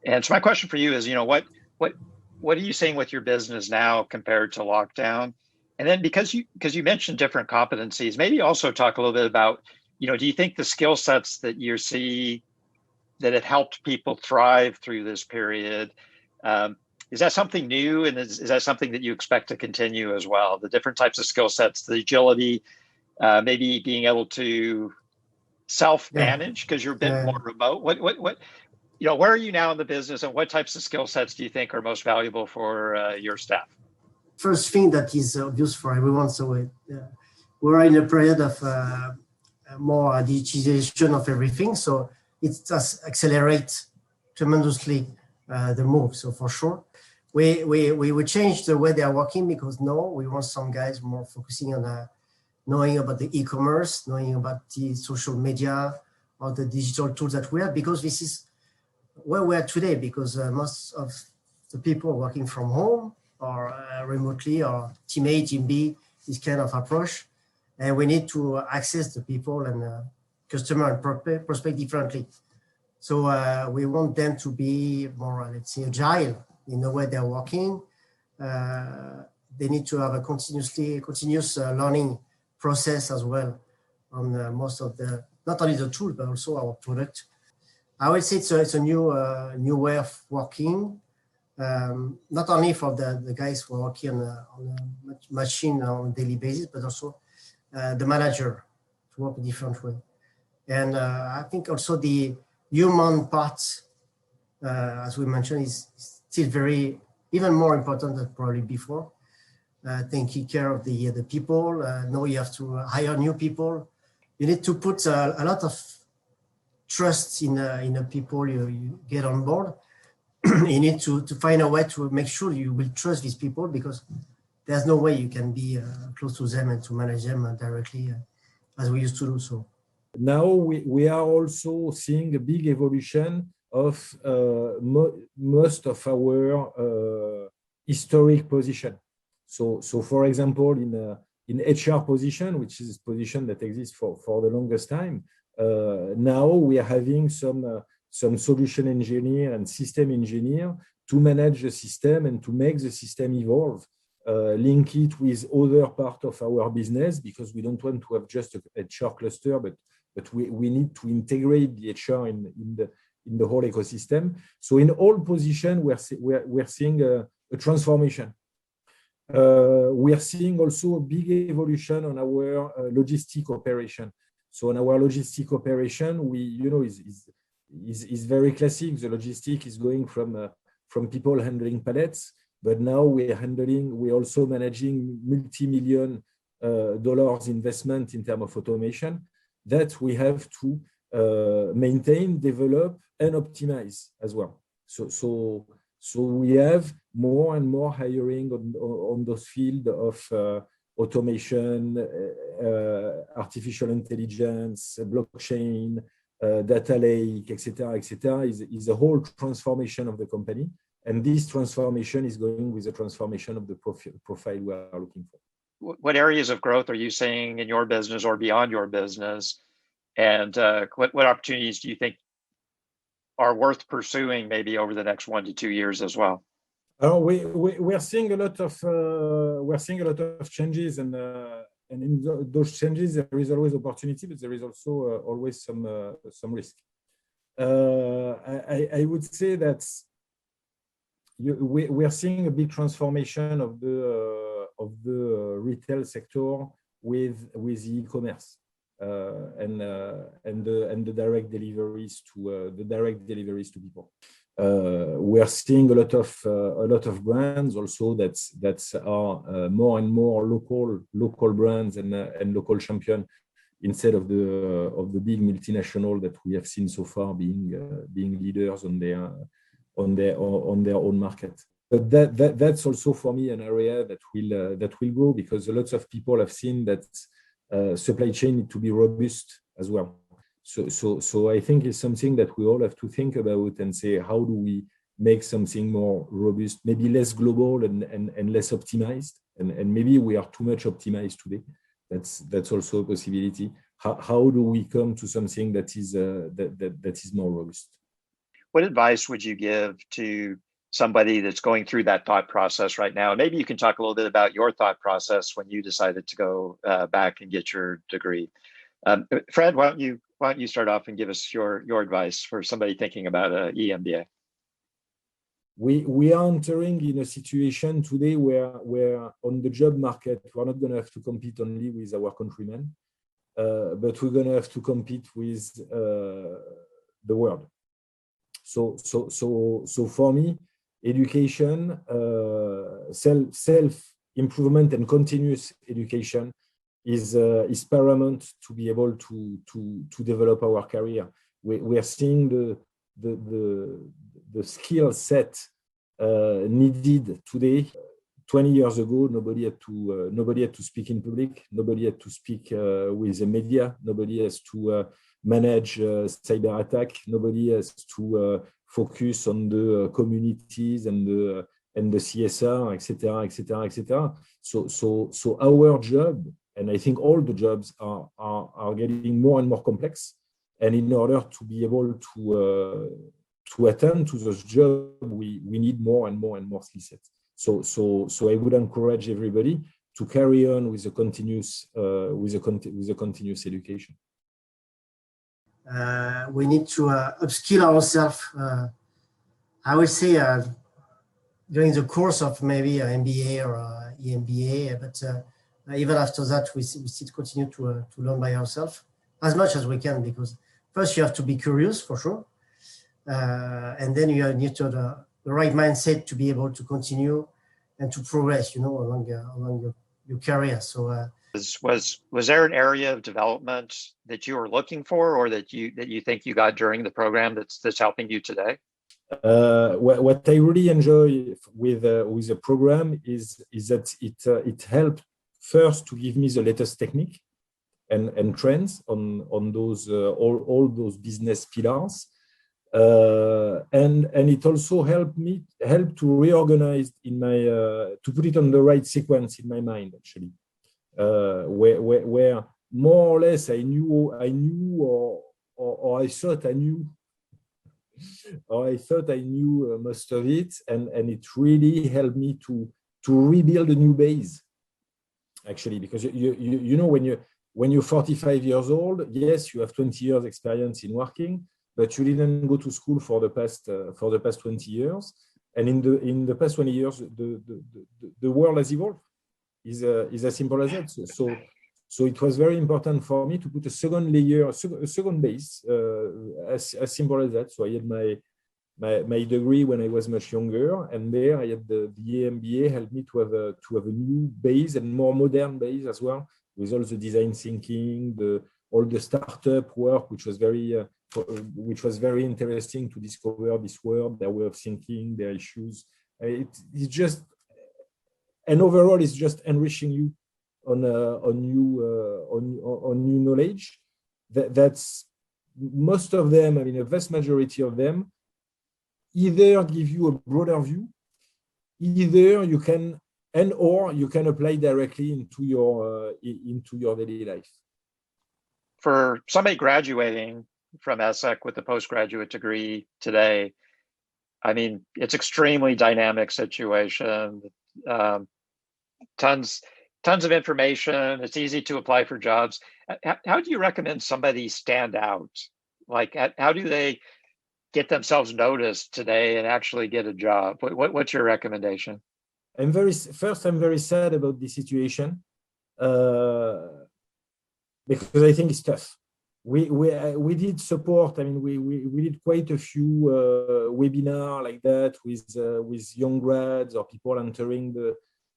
And so my question for you is, what what are you seeing with your business now compared to lockdown? And then because you mentioned different competencies, maybe also talk a little bit about, do you think the skill sets that you see that have helped people thrive through this period, is that something new, and is that something that you expect to continue as well? The different types of skill sets, the agility, maybe being able to Yeah, self-manage because you're a bit more remote. Where are you now in the business, and what types of skill sets do you think are most valuable for your staff? first thing that is obvious for everyone. So we're in a period of more digitization of everything. So it does accelerate tremendously the move. So for sure, we change the way they are working, because we want some guys more focusing on knowing about the e-commerce, knowing about the social media or the digital tools that we have, because this is where we are today, because most of the people working from home or remotely, or team A, team B, this kind of approach. And we need to access the people and customer and prospect differently. So we want them to be more, let's say, agile in the way they're working. They need to have a continuous learning process as well on most of not only the tool, but also our product. I would say it's a new way of working, not only for the guys who are working on a machine on a daily basis, but also the manager to work a different way. And I think also the human part, as we mentioned, is still even more important than probably before. Taking care of the people. Now you have to hire new people. You need to put a lot of trust in the people you get on board. You need to find a way to make sure you will trust these people, because there's no way you can be close to them and to manage them directly as we used to do so. Now we are also seeing a big evolution of most of our historic position. So for example, in HR position, which is a position that exists for the longest time, now we are having some solution engineer and system engineer to manage the system and to make the system evolve, link it with other part of our business, because we don't want to have just a HR cluster, but we need to integrate the HR in the whole ecosystem. So in all positions, we're seeing a transformation. We are seeing also a big evolution on our logistic operation. So in our logistic operation, is very classic. The logistic is going from people handling pallets, but now we're also managing multi-million dollars investment in terms of automation that we have to maintain, develop, and optimize as well. So we have more and more hiring on those fields of automation, artificial intelligence, blockchain, data lake, etc., is a whole transformation of the company. And this transformation is going with the transformation of the profile we are looking for. What areas of growth are you seeing in your business or beyond your business? And what opportunities do you think are worth pursuing maybe over the next 1 to 2 years as well? We are seeing a lot of changes, and in those changes there is always opportunity, but there is also always some risk. I would say that we are seeing a big transformation of the retail sector with e-commerce. And the direct deliveries to people. We are seeing a lot of brands also that are more and more local brands and local champion, instead of the big multinational that we have seen so far being leaders on their own market. But that's also for me an area that will grow, because lots of people have seen that supply chain need to be robust as well. So I think it's something that we all have to think about and say, how do we make something more robust, maybe less global and less optimized, and maybe we are too much optimized today. That's also a possibility. How do we come to something that is more robust? what advice would you give to somebody that's going through that thought process right now? And maybe you can talk a little bit about your thought process when you decided to go back and get your degree. Fred, why don't you start off and give us your advice for somebody thinking about an EMBA? We are entering in a situation today where on the job market, we're not going to have to compete only with our countrymen, but we're going to have to compete with the world. So for me, education, self-improvement and continuous education is paramount to be able to develop our career. We are seeing the skill set needed today. 20 years ago, nobody had to speak in public, nobody had to speak with the media, nobody has to manage cyber attack, nobody has to focus on the communities and the CSR, etc., etc., etc. So our job, and I think all the jobs are getting more and more complex. And in order to be able to attend to those jobs, we need more and more and more skill sets. So I would encourage everybody to carry on with a continuous education. We need to upskill ourselves. I would say during the course of maybe an MBA or EMBA, but even after that, we still continue to learn by ourselves as much as we can, because first you have to be curious for sure, and then you need to have the right mindset to be able to continue and to progress, along your career. So. Was there an area of development that you were looking for, or that you think you got during the program that's helping you today? What I really enjoy with the program is that it helped first to give me the latest technique and trends on those all those business pillars, and it also helped to reorganize in my to put it on the right sequence in my mind, actually. Where more or less I knew or I thought I knew most of it, and it really helped me to rebuild a new base, actually, because you know when you're 45 years old, yes, you have 20 years experience in working, but you didn't go to school for the past 20 years, and in the past 20 years the world has evolved. Is as simple as that. So it was very important for me to put a second layer, a second base, as simple as that. So I had my degree when I was much younger, and there I had the EMBA helped me to have a new base and more modern base as well, with all the design thinking, all the startup work, which was very interesting to discover this world, their way of thinking, their issues. It's just. And overall, it's just enriching you on new knowledge. That's most of them. I mean, a vast majority of them either give you a broader view, either you can apply directly into your daily life. For somebody graduating from ESSEC with a postgraduate degree today, I mean, it's extremely dynamic situation. Tons of information. It's easy to apply for jobs. How do you recommend somebody stand out? Like, how do they get themselves noticed today and actually get a job? What's your recommendation? I'm very sad about this situation, because I think it's tough. We did support. I mean, we did quite a few webinars like that with young grads or people entering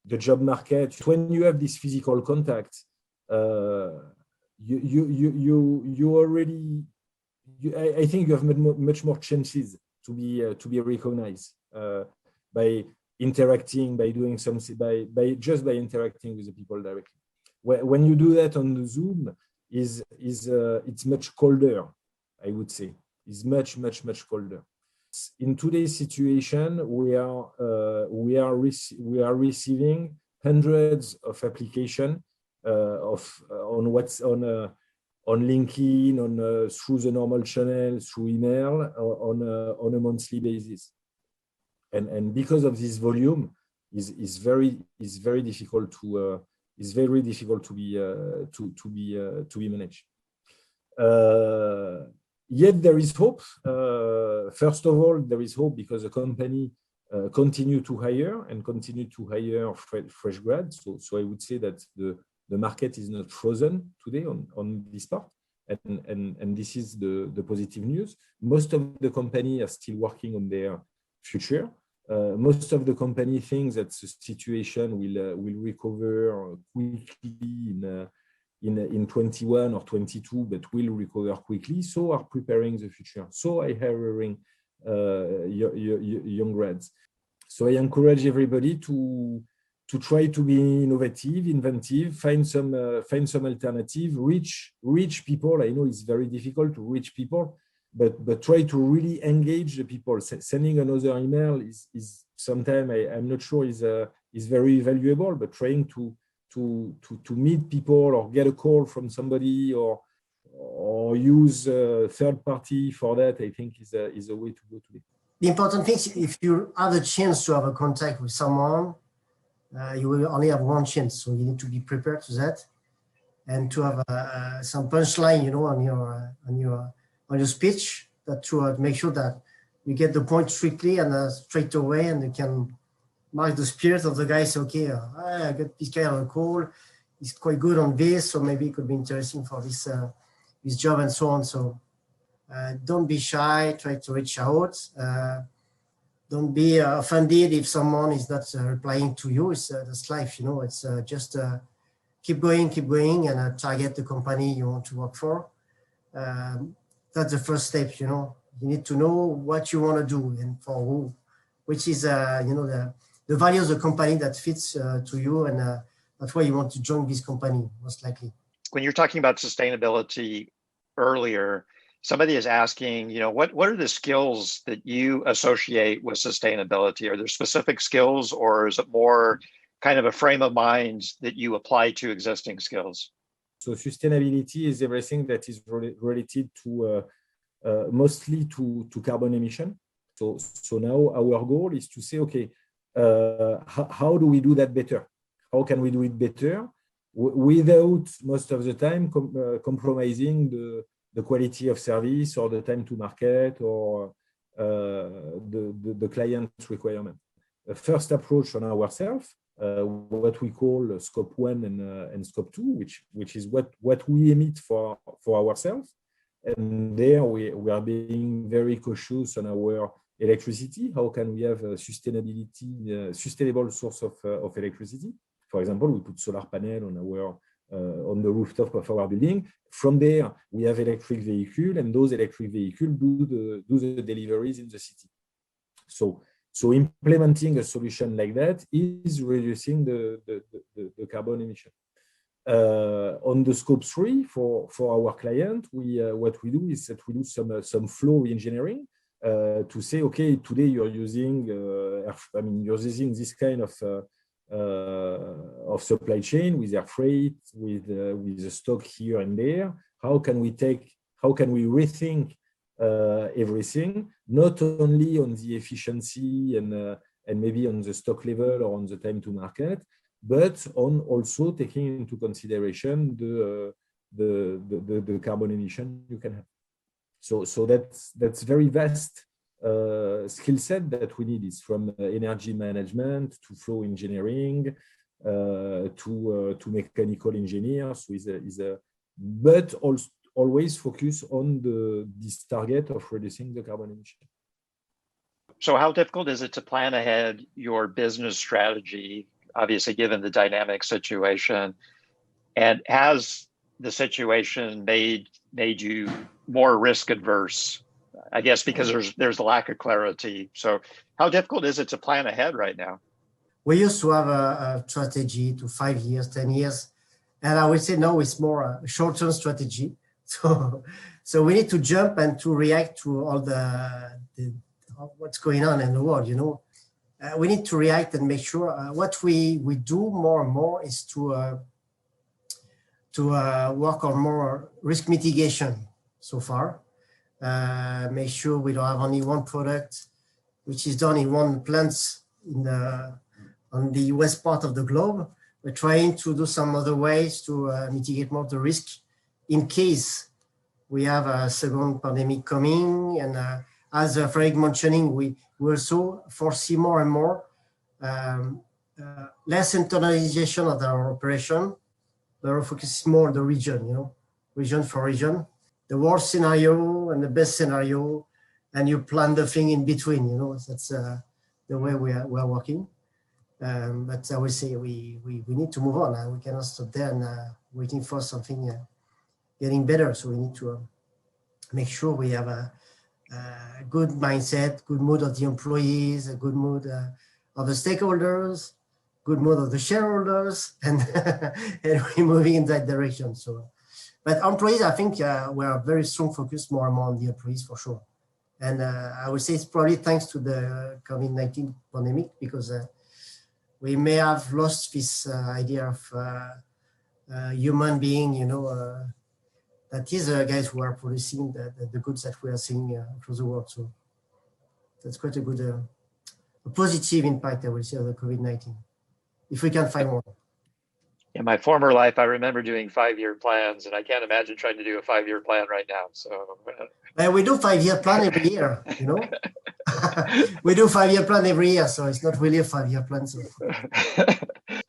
the job market. When you have this physical contact, you already. I think you have much more chances to be recognized by interacting, by doing something, by interacting with the people directly. When you do that on the Zoom, it's much colder. I would say it's much colder. In today's situation, we are receiving hundreds of applications on LinkedIn, through the normal channel, through email, on a monthly basis. And because of this volume, is very difficult to be managed. Yet there is hope. First of all, there is hope because the company continue to hire fresh grads. So I would say that the market is not frozen today on this part, and this is the positive news. Most of the company are still working on their future. Most of the company thinks that the situation will recover quickly in 21 or 22, but will recover quickly. So are preparing the future. So are hiring young grads. So I encourage everybody to try to be innovative, inventive, find some alternative, reach people. I know it's very difficult to reach people, but try to really engage the people. Sending another email is sometimes I'm not sure is very valuable, but trying to meet people or get a call from somebody or use a third party for that, I think is a way to go today. The important thing is if you have a chance to have a contact with someone, you will only have one chance. So you need to be prepared to that and to have some punchline, on your speech, that to make sure that you get the point strictly and straight away, and you can mark the spirit of the guy. Say, okay, I got this guy on a call. He's quite good on this, so maybe it could be interesting for this job and so on. So don't be shy. Try to reach out. Don't be offended if someone is not replying to you. That's life, It's just keep going, and target the company you want to work for. That's the first step, You need to know what you want to do and for who, which is, the value of the company that fits to you, and that's why you want to join this company, most likely. When you're talking about sustainability earlier, somebody is asking, what are the skills that you associate with sustainability? Are there specific skills, or is it more kind of a frame of mind that you apply to existing skills? So sustainability is everything that is related to mostly to carbon emission. So now our goal is to say, okay, how do we do that better? How can we do it better without most of the time compromising the quality of service or the time to market or the client's requirement? The first approach on ourselves, what we call scope 1 and scope 2, which is what we emit for ourselves. And there we are being very cautious on our electricity. How can we have a sustainable source of electricity? For example, we put solar panel on the rooftop of our building. From there, we have electric vehicle, and those electric vehicles do the deliveries in the city. So implementing a solution like that is reducing the carbon emission. On the scope 3 for our client, what we do is that we do some flow engineering to say, okay, today you're using this kind of supply chain with air freight, with the stock here and there. How can we rethink everything, not only on the efficiency and maybe on the stock level or on the time to market, but on also taking into consideration the carbon emission you can have. So that's very vast skill set that we need, is from energy management to flow engineering to mechanical engineers, but also always focus on this target of reducing the carbon emission. So how difficult is it to plan ahead your business strategy, obviously given the dynamic situation? And has the situation made you more risk adverse? I guess because there's a lack of clarity. So how difficult is it to plan ahead right now? We used to have a strategy to 5 years, 10 years. And I would say now it's more a short-term strategy. So we need to jump and to react to all the what's going on in the world, We need to react and make sure what we do more and more is to to work on more risk mitigation so far. Make sure we don't have only one product which is done in one plant on the west part of the globe. We're trying to do some other ways to mitigate more of the risk in case we have a second pandemic coming. And as Frederic mentioning, we also foresee more and more less internalization of our operation, but our focus is more on the region, region for region. The worst scenario and the best scenario, and you plan the thing in between, that's the way we are working. But I would say we need to move on. We cannot stop there and waiting for something getting better. So we need to make sure we have a good mindset, good mood of the employees, a good mood of the stakeholders, good mood of the shareholders, and we're moving in that direction. So, but employees, I think we are very strong focus more and more on the employees for sure. And I would say it's probably thanks to the COVID-19 pandemic, because we may have lost this idea of human being, that is guys who are producing the goods that we are seeing across the world. So that's quite a good, a positive impact, I would say, of the COVID-19, if we can find one. In my former life, I remember doing 5-year plans, and I can't imagine trying to do a 5-year plan right now. So we do 5-year plan every year, We do 5-year plan every year, so it's not really a 5-year plan. So.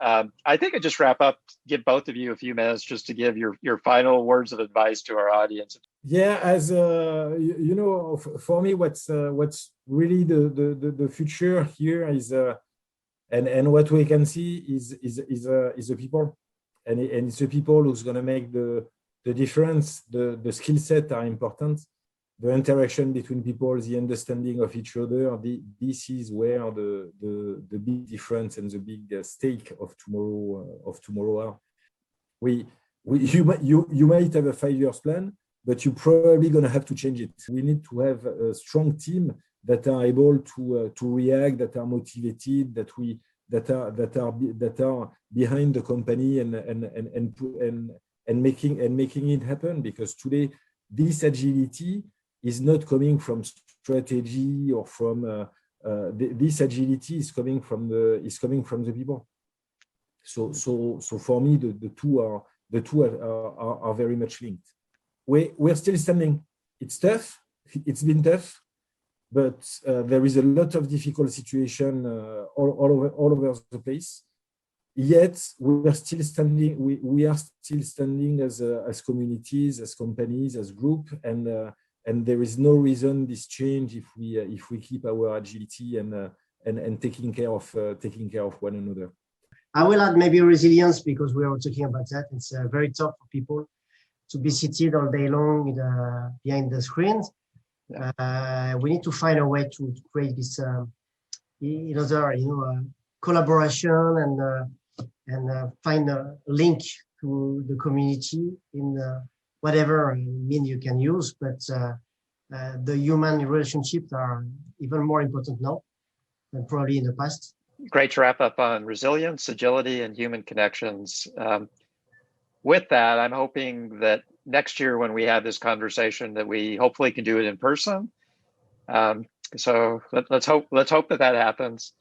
I think I just wrap up, give both of you a few minutes just to give your final words of advice to our audience. Yeah, as for me, what's really the future here is, and what we can see is the people, and it's the people who's going to make the difference. The skill set are important. The interaction between people, the understanding of each other, this is where the big difference and the big stake of tomorrow are. You might have a 5-year plan, but you're probably going to have to change it. We need to have a strong team that are able to react, that are motivated, that are behind the company and making it happen. Because today, this agility is not coming from strategy or from this agility is coming from the people. So for me, the two are very much linked. We're still standing. It's tough. It's been tough, but there is a lot of difficult situation all over the place. Yet we are still standing. We are still standing as communities, as companies, as group, and there is no reason this change if we keep our agility and taking care of one another. I will add maybe resilience, because we are talking about that. It's very tough for people to be seated all day long behind the screens. We need to find a way to create this collaboration and find a link to the community in whatever mean you can use, but the human relationships are even more important now than probably in the past. Great to wrap up on resilience, agility, and human connections. With that, I'm hoping that next year when we have this conversation, that we hopefully can do it in person. So let's hope that happens.